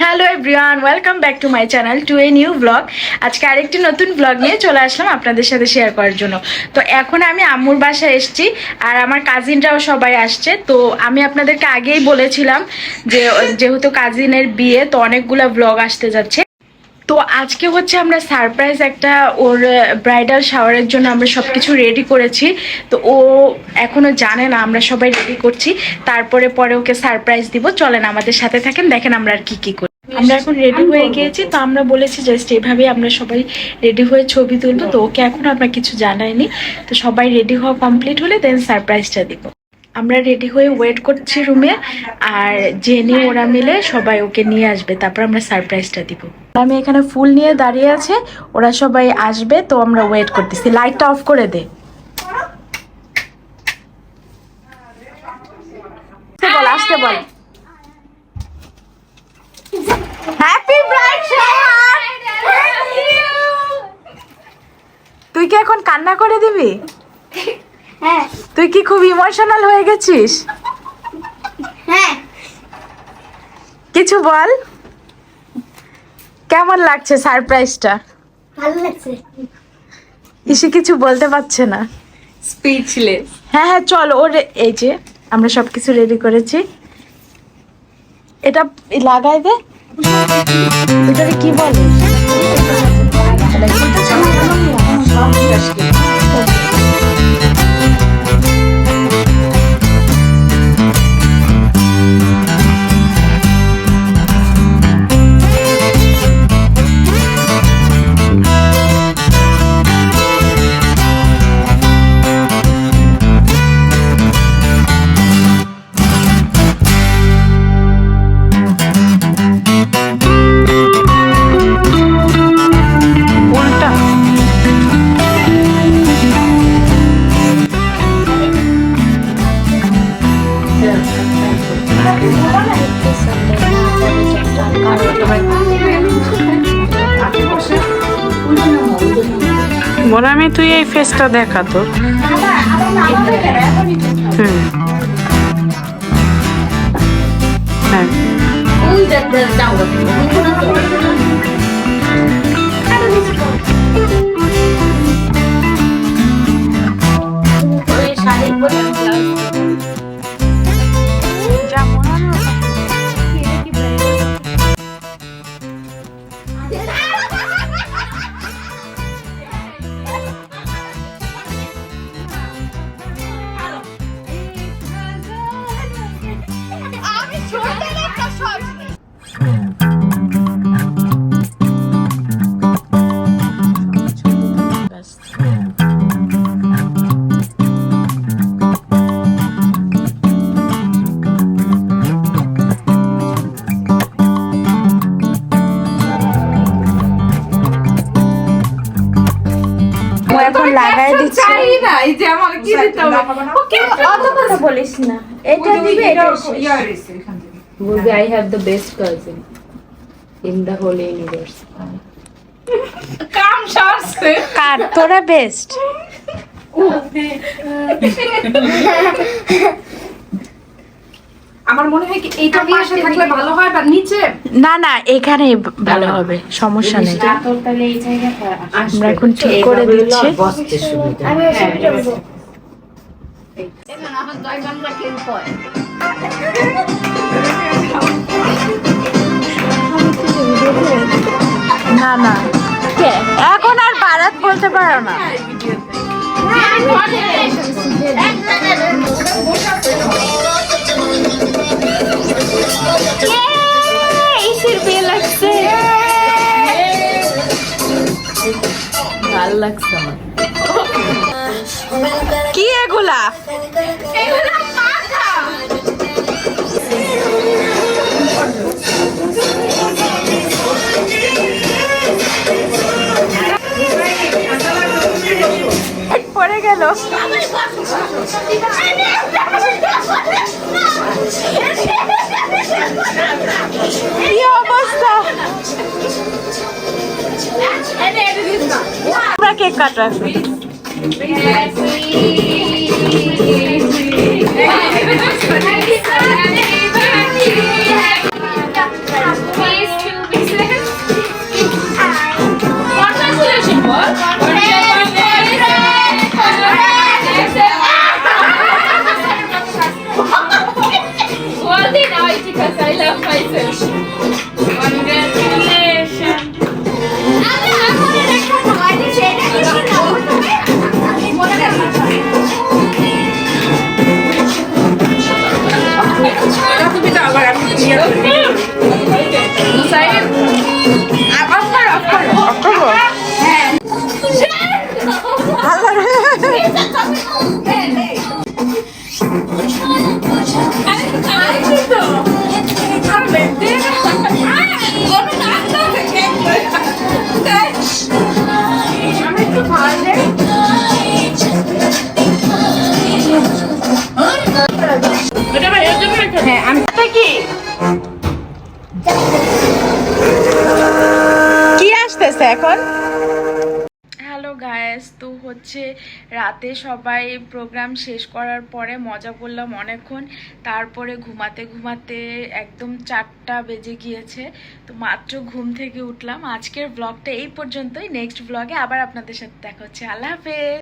Hello everyone, welcome back to my channel to a new blog. আজকে আরেকটি নতুন blog নিয়ে চলে আসলাম আপনাদের সাথে শেয়ার করার জন্য। তো এখন আমি আম্মুর বাসায় এসেছি আর আমার কাজিনরাও সবাই আসছে। তো আমি আপনাদেরকে আগেই বলেছিলাম যে যেহেতু কাজিনের বিয়ে, তো অনেকগুলো ব্লগ আসতে যাচ্ছে। তো আজকে হচ্ছে আমরা সারপ্রাইজ একটা ওর ব্রাইডাল শাওয়ারের জন্য আমরা সব কিছু রেডি করেছি। তো ও এখনো জানে না, আমরা সবাই রেডি করছি, তারপরে পরে ওকে সারপ্রাইজ দিব। চলেন আমাদের সাথে থাকেন, দেখেন আমরা আর কি কি করি। আমরা এখন রেডি হয়ে গিয়েছি, তো আমরা বলেছি জাস্ট এভাবেই আমরা সবাই রেডি হয়ে ছবি তুলবো। তো ওকে এখন আমরা কিছু জানাইনি, তো সবাই রেডি হওয়া কমপ্লিট হলে দেন সারপ্রাইজটা দিব। আমরা রেডি হয়ে ওয়েট করছি রুমে, আর জেনি ওরা মিলে সবাই ওকে নিয়ে আসবে, তারপর আমরা সারপ্রাইজটা দিব। আমি এখানে ফুল নিয়ে দাঁড়িয়ে আছে, ওরা সবাই আসবে, তো আমরা ওয়েট করতেছি। লাইটটা অফ করে দে। বল, আসতে বল। Happy bride shower. তুই কি এখন কান্না করে দিবি? হ্যাঁ। তুই কি খুব ইমোশনাল হয়ে গেছিস? হ্যাঁ। কিছু বল, কেমন লাগছে সারপ্রাইজটা? ভালো লাগছে। ইসে কিছু বলতে পারছে না, স্পিচলেস। হ্যাঁ হ্যাঁ চল, ওর এই যে আমরা সবকিছু রেডি করেছি, এটা লাগাই দে। এটারে কি বলে? আমি তুই এই ফেসটা দেখা তোর। হ্যাঁ এখন লাগাই দিচ্ছি। বলিস না, এটা দিবে। I have the best cousin in the whole universe. কার তোরা বেস্ট? আমার মনে হয় কি এইটা পাশে থাকলে ভালো হয়, বা নিচে না না এখানে ভালো হবে, সমস্যা নেই। আমরা এখন ঠিক করে দিচ্ছি। আমি ছবিটা দেবো। না না এখন আর বারাত বলতে পারো না। ভালো লাগছে আমার। কি এগুলা? পড়ে গেল। কি অবস্থা? আমরা কেক কাটা। কি আসতেছে এখন? হ্যালো গাইস, তো হচ্ছে রাতে সবাই প্রোগ্রাম শেষ করার পরে মজা করলাম অনেকক্ষণ, তারপরে ঘুমাতে ঘুমাতে একদম 4টা বেজে গিয়েছে। তো মাত্র ঘুম থেকে উঠলাম। আজকের ব্লগটা এই পর্যন্তই। নেক্সট ব্লগে আবার আপনাদের সাথে দেখা হচ্ছে। আল্লাহ হাফেজ।